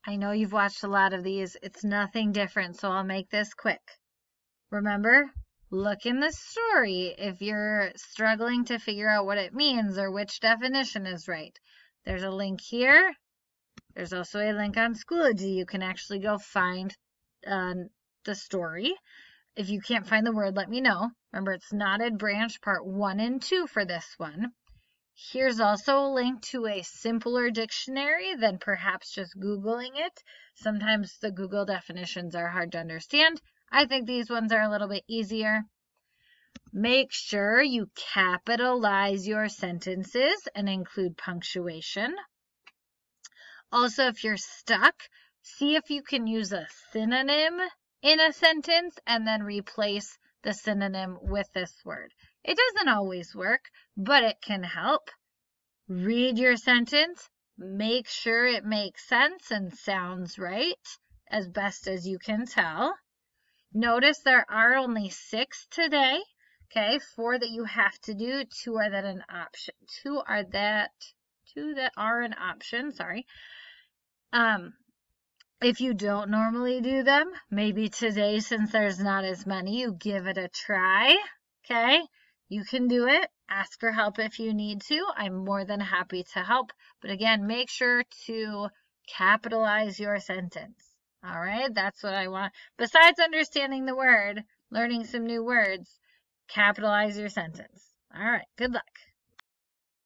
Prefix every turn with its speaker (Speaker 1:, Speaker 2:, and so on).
Speaker 1: I know you've watched a lot of these. It's nothing different, so I'll make this quick. Remember, look in the story if you're struggling to figure out what it means or which definition is right. There's a link here. There's also a link on Schoology. You can actually go find the story. If you can't find the word, let me know. Remember, it's Knotted Branch Part 1 and 2 for this one. Here's also a link to a simpler dictionary than perhaps just Googling it. Sometimes the Google definitions are hard to understand. I think these ones are a little bit easier. Make sure you capitalize your sentences and include punctuation. Also, if you're stuck, see if you can use a synonym in a sentence and then replace the synonym with this word. It doesn't always work, but it can help. Read your sentence. Make sure it makes sense and sounds right as best as you can tell. Notice there are only 6 today. Okay, 4 that you have to do, 2 are that an option. 2 that are an option, sorry. If you don't normally do them, maybe today, since there's not as many, you give it a try. Okay, you can do it. Ask for help if you need to. I'm more than happy to help. But again, make sure to capitalize your sentence. All right, that's what I want. Besides understanding the word, learning some new words, capitalize your sentence. All right, good luck.